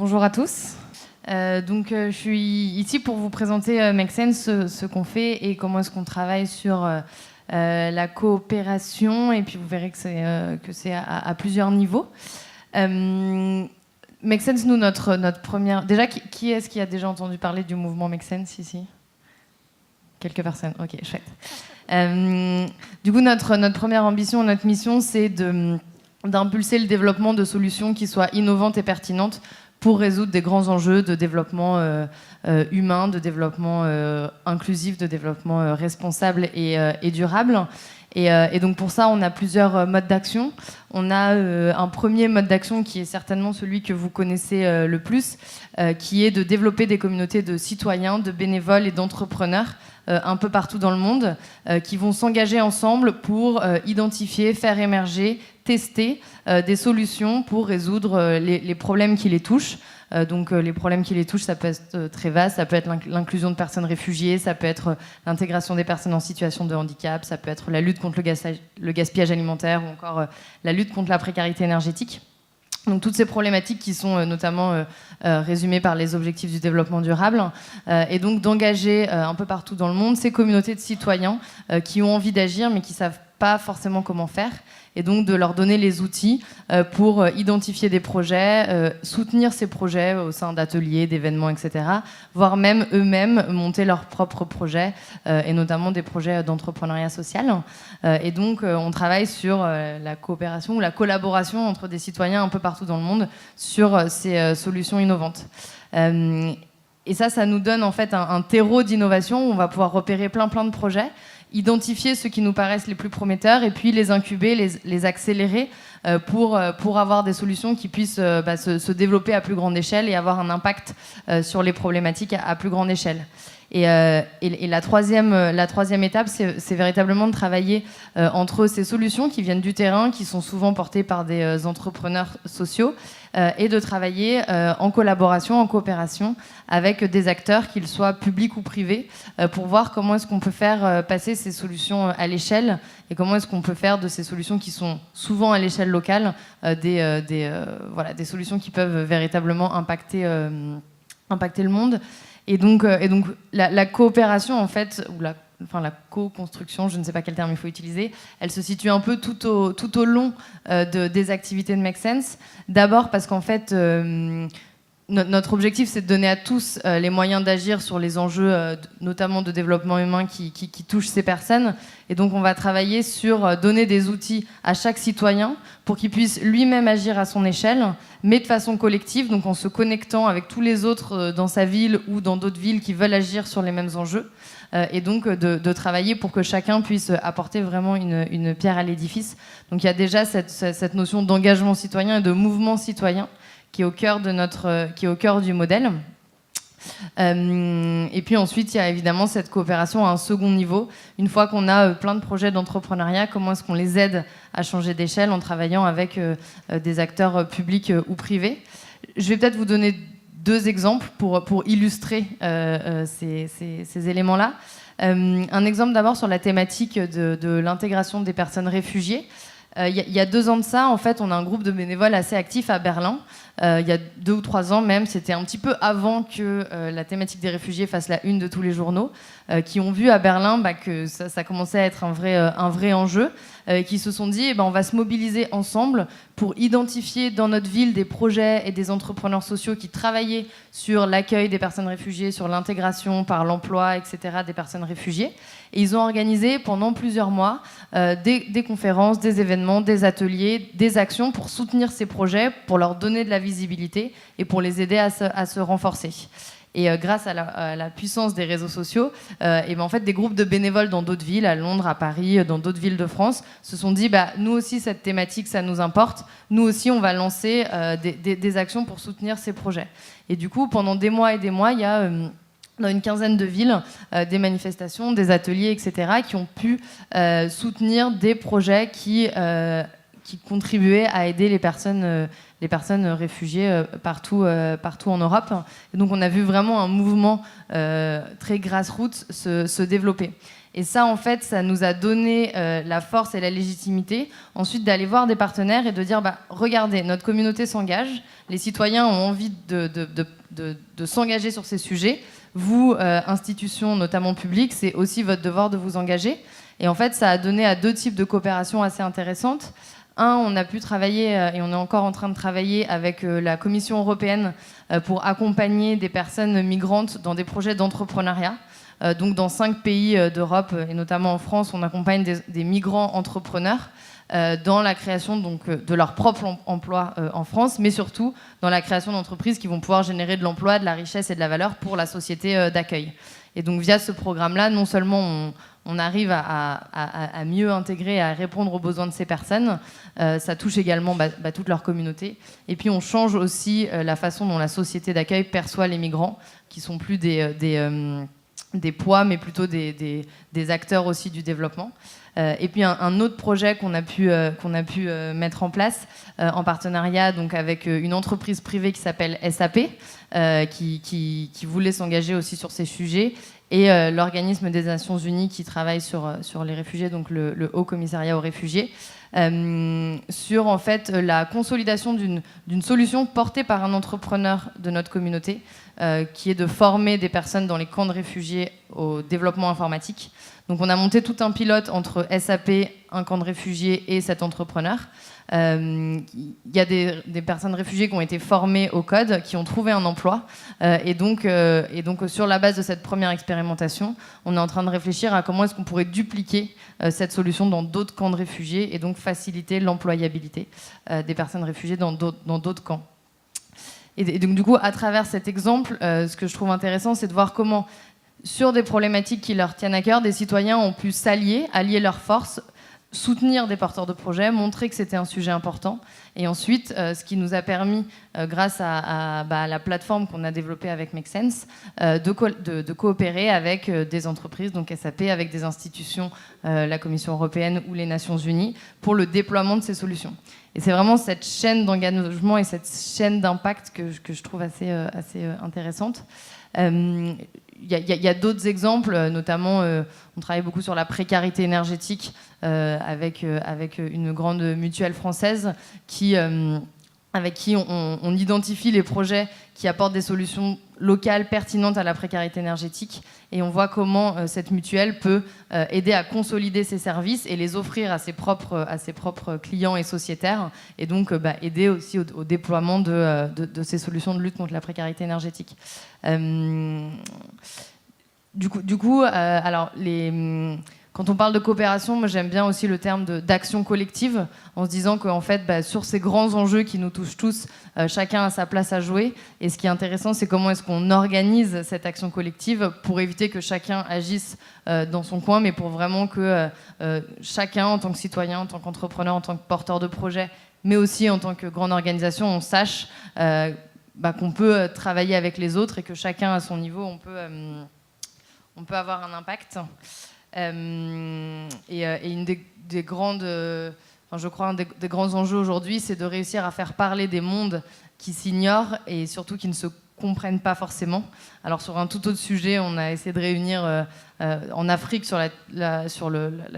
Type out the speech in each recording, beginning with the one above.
Bonjour à tous. Je suis ici pour vous présenter Make Sense, ce qu'on fait et comment est-ce qu'on travaille sur la coopération. Et puis vous verrez que c'est à plusieurs niveaux. Make Sense, nous, notre première... Déjà, qui est-ce qui a déjà entendu parler du mouvement Make Sense ici ? Quelques personnes, ok, chouette. Du coup, notre première ambition, notre mission, c'est d'impulser le développement de solutions qui soient innovantes et pertinentes pour résoudre des grands enjeux de développement humain, de développement inclusif, de développement responsable et durable. Et donc pour ça, on a plusieurs modes d'action. On a un premier mode d'action qui est certainement celui que vous connaissez le plus, qui est de développer des communautés de citoyens, de bénévoles et d'entrepreneurs un peu partout dans le monde, qui vont s'engager ensemble pour identifier, faire émerger, tester des solutions pour résoudre les problèmes qui les touchent. Les problèmes qui les touchent, ça peut être très vaste, ça peut être l'inclusion de personnes réfugiées, ça peut être l'intégration des personnes en situation de handicap, ça peut être la lutte contre le gaspillage alimentaire ou encore la lutte contre la précarité énergétique. Donc toutes ces problématiques qui sont notamment résumées par les objectifs du développement durable, et donc d'engager un peu partout dans le monde ces communautés de citoyens qui ont envie d'agir mais qui ne savent pas forcément comment faire, et donc de leur donner les outils pour identifier des projets, soutenir ces projets au sein d'ateliers, d'événements, etc., voire même eux-mêmes monter leurs propres projets, et notamment des projets d'entrepreneuriat social. Et donc on travaille sur la coopération ou la collaboration entre des citoyens un peu partout dans le monde sur ces solutions innovantes. Et ça nous donne en fait un terreau d'innovation où on va pouvoir repérer plein de projets, identifier ceux qui nous paraissent les plus prometteurs et puis les incuber, les accélérer pour avoir des solutions qui puissent se développer à plus grande échelle et avoir un impact sur les problématiques à plus grande échelle. Et la troisième étape, c'est véritablement de travailler entre ces solutions qui viennent du terrain, qui sont souvent portées par des entrepreneurs sociaux, et de travailler en collaboration, en coopération avec des acteurs, qu'ils soient publics ou privés, pour voir comment est-ce qu'on peut faire passer ces solutions à l'échelle et comment est-ce qu'on peut faire de ces solutions qui sont souvent à l'échelle locale des solutions qui peuvent véritablement impacter le monde. Et donc la coopération, en fait, ou la co-construction, je ne sais pas quel terme il faut utiliser, elle se situe un peu tout au long des activités de Make Sense. D'abord parce qu'en fait, notre objectif, c'est de donner à tous les moyens d'agir sur les enjeux, notamment de développement humain qui touchent ces personnes. Et donc, on va travailler sur donner des outils à chaque citoyen pour qu'il puisse lui-même agir à son échelle, mais de façon collective, donc en se connectant avec tous les autres dans sa ville ou dans d'autres villes qui veulent agir sur les mêmes enjeux. Et donc, de travailler pour que chacun puisse apporter vraiment une pierre à l'édifice. Donc, il y a déjà cette notion d'engagement citoyen et de mouvement citoyen qui est au cœur du modèle. Et puis ensuite, il y a évidemment cette coopération à un second niveau. Une fois qu'on a plein de projets d'entrepreneuriat, comment est-ce qu'on les aide à changer d'échelle en travaillant avec des acteurs publics ou privés ? Je vais peut-être vous donner 2 exemples pour illustrer ces éléments-là. Un exemple d'abord sur la thématique de l'intégration des personnes réfugiées. Il y a 2 ans de ça, en fait, on a un groupe de bénévoles assez actifs à Berlin. Il y a 2 ou 3 ans même, c'était un petit peu avant que la thématique des réfugiés fasse la une de tous les journaux, qui ont vu à Berlin que ça commençait à être un vrai enjeu, qui se sont dit on va se mobiliser ensemble pour identifier dans notre ville des projets et des entrepreneurs sociaux qui travaillaient sur l'accueil des personnes réfugiées, sur l'intégration par l'emploi, etc., des personnes réfugiées. Et ils ont organisé pendant plusieurs mois des conférences, des événements, des ateliers, des actions pour soutenir ces projets, pour leur donner de la visibilité et pour les aider à se renforcer. Et grâce à la puissance des réseaux sociaux, en fait, des groupes de bénévoles dans d'autres villes, à Londres, à Paris, dans d'autres villes de France, se sont dit nous aussi, cette thématique, ça nous importe. Nous aussi, on va lancer des actions pour soutenir ces projets. Et du coup, pendant des mois et des mois, il y a dans une quinzaine de villes, des manifestations, des ateliers, etc., qui ont pu soutenir des projets qui contribuaient à aider les personnes les personnes réfugiées partout en Europe. Et donc on a vu vraiment un mouvement très grassroots se développer. Et ça, en fait, ça nous a donné la force et la légitimité ensuite d'aller voir des partenaires et de dire regardez, notre communauté s'engage, les citoyens ont envie de s'engager sur ces sujets. Vous, institutions notamment publiques, c'est aussi votre devoir de vous engager. Et en fait, ça a donné à 2 types de coopération assez intéressantes. Un, on a pu travailler, et on est encore en train de travailler avec la Commission européenne pour accompagner des personnes migrantes dans des projets d'entrepreneuriat. Donc dans 5 pays d'Europe, et notamment en France, on accompagne des migrants entrepreneurs dans la création de leur propre emploi en France, mais surtout dans la création d'entreprises qui vont pouvoir générer de l'emploi, de la richesse et de la valeur pour la société d'accueil. Et donc via ce programme-là, non seulement on arrive à mieux intégrer et à répondre aux besoins de ces personnes, ça touche également toute leur communauté. Et puis on change aussi la façon dont la société d'accueil perçoit les migrants, qui sont plus des poids, mais plutôt des acteurs aussi du développement. Et puis un autre projet qu'on a pu mettre en place en partenariat donc avec une entreprise privée qui s'appelle SAP, qui voulait s'engager aussi sur ces sujets, et l'organisme des Nations Unies qui travaille sur les réfugiés, donc le Haut Commissariat aux réfugiés, sur en fait la consolidation d'une solution portée par un entrepreneur de notre communauté, qui est de former des personnes dans les camps de réfugiés au développement informatique. Donc on a monté tout un pilote entre SAP, un camp de réfugiés et cet entrepreneur. Il y a des personnes réfugiées qui ont été formées au code, qui ont trouvé un emploi. Et donc sur la base de cette première expérimentation, on est en train de réfléchir à comment est-ce qu'on pourrait dupliquer cette solution dans d'autres camps de réfugiés et donc faciliter l'employabilité des personnes réfugiées dans d'autres camps. Et donc du coup, à travers cet exemple, ce que je trouve intéressant, c'est de voir comment, sur des problématiques qui leur tiennent à cœur, des citoyens ont pu allier leurs forces, soutenir des porteurs de projets, montrer que c'était un sujet important. Et ensuite, ce qui nous a permis, grâce à la plateforme qu'on a développée avec Make Sense, de coopérer avec des entreprises, donc SAP, avec des institutions, la Commission européenne ou les Nations Unies, pour le déploiement de ces solutions. Et c'est vraiment cette chaîne d'engagement et cette chaîne d'impact que je trouve assez intéressante. Il y a d'autres exemples, notamment on travaille beaucoup sur la précarité énergétique avec une grande mutuelle française avec qui on identifie les projets qui apportent des solutions locales pertinentes à la précarité énergétique, et on voit comment cette mutuelle peut aider à consolider ses services et les offrir à ses propres clients et sociétaires, et donc aider aussi au déploiement de ces solutions de lutte contre la précarité énergétique. Du coup, quand on parle de coopération, moi j'aime bien aussi le terme d'action collective, en se disant qu'en fait, sur ces grands enjeux qui nous touchent tous, chacun a sa place à jouer. Et ce qui est intéressant, c'est comment est-ce qu'on organise cette action collective pour éviter que chacun agisse dans son coin, mais pour vraiment que chacun, en tant que citoyen, en tant qu'entrepreneur, en tant que porteur de projet, mais aussi en tant que grande organisation, on sache qu'on peut travailler avec les autres et que chacun à son niveau, on peut avoir un impact. Et une des grandes, je crois, un des grands enjeux aujourd'hui, c'est de réussir à faire parler des mondes qui s'ignorent et surtout qui ne se comprennent pas forcément. Alors sur un tout autre sujet, on a essayé de réunir en Afrique sur la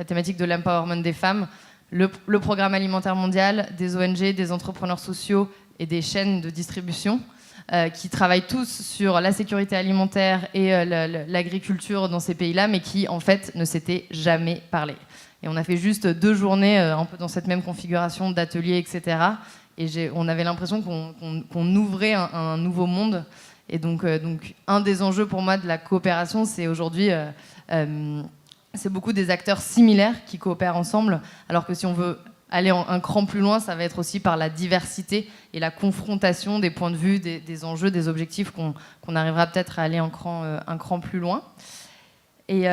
thématique de l'empowerment des femmes, le programme alimentaire mondial, des ONG, des entrepreneurs sociaux et des chaînes de distribution, qui travaillent tous sur la sécurité alimentaire et l'agriculture dans ces pays-là, mais qui, en fait, ne s'étaient jamais parlé. Et on a fait juste 2 journées, un peu dans cette même configuration d'ateliers, etc. Et on avait l'impression qu'on ouvrait un nouveau monde. Et donc, un des enjeux pour moi de la coopération, c'est aujourd'hui... c'est beaucoup des acteurs similaires qui coopèrent ensemble, alors que si on veut aller un cran plus loin, ça va être aussi par la diversité et la confrontation des points de vue, des enjeux, des objectifs qu'on arrivera peut-être à aller un cran plus loin. Et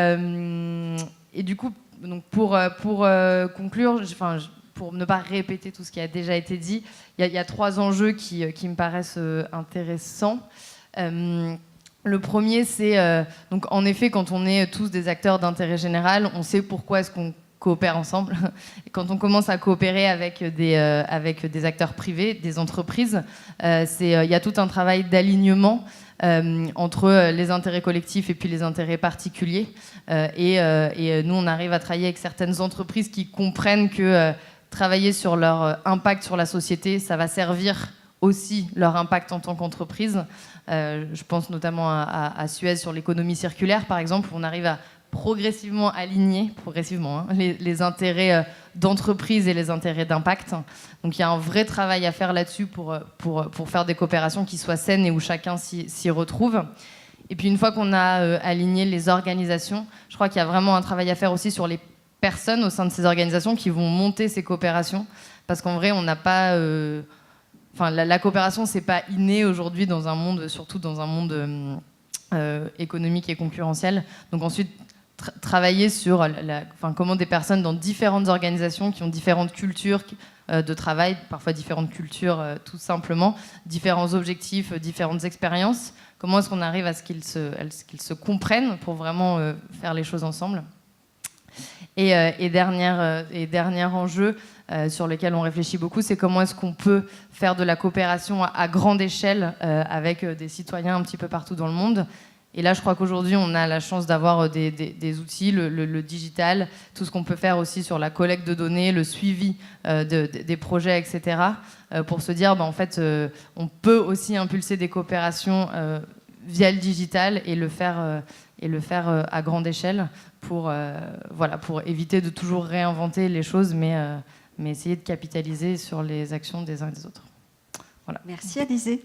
du coup, donc pour conclure, pour ne pas répéter tout ce qui a déjà été dit, il y a 3 enjeux qui me paraissent intéressants. Le premier, c'est donc en effet, quand on est tous des acteurs d'intérêt général, on sait pourquoi est-ce qu'on coopèrent ensemble. Et quand on commence à coopérer avec des acteurs privés, des entreprises, il y a tout un travail d'alignement entre les intérêts collectifs et puis les intérêts particuliers. Et nous, on arrive à travailler avec certaines entreprises qui comprennent que travailler sur leur impact sur la société, ça va servir aussi leur impact en tant qu'entreprise. Je pense notamment à Suez sur l'économie circulaire, par exemple, où on arrive à progressivement aligner, les intérêts d'entreprise et les intérêts d'impact. Donc il y a un vrai travail à faire là-dessus pour faire des coopérations qui soient saines et où chacun s'y retrouve. Et puis une fois qu'on a aligné les organisations, je crois qu'il y a vraiment un travail à faire aussi sur les personnes au sein de ces organisations qui vont monter ces coopérations. Parce qu'en vrai, on n'a pas... la coopération, c'est pas inné aujourd'hui dans un monde, surtout dans un monde économique et concurrentiel. Donc ensuite, travailler sur comment des personnes dans différentes organisations qui ont différentes cultures de travail, parfois différentes cultures tout simplement, différents objectifs, différentes expériences, comment est-ce qu'on arrive à ce qu'ils se comprennent pour vraiment faire les choses ensemble. Et dernier enjeu sur lequel on réfléchit beaucoup, c'est comment est-ce qu'on peut faire de la coopération à grande échelle avec des citoyens un petit peu partout dans le monde. Et là, je crois qu'aujourd'hui, on a la chance d'avoir des outils, le digital, tout ce qu'on peut faire aussi sur la collecte de données, le suivi des projets, etc., pour se dire, en fait, on peut aussi impulser des coopérations via le digital et le faire à grande échelle pour éviter de toujours réinventer les choses, mais essayer de capitaliser sur les actions des uns et des autres. Voilà. Merci Alizée.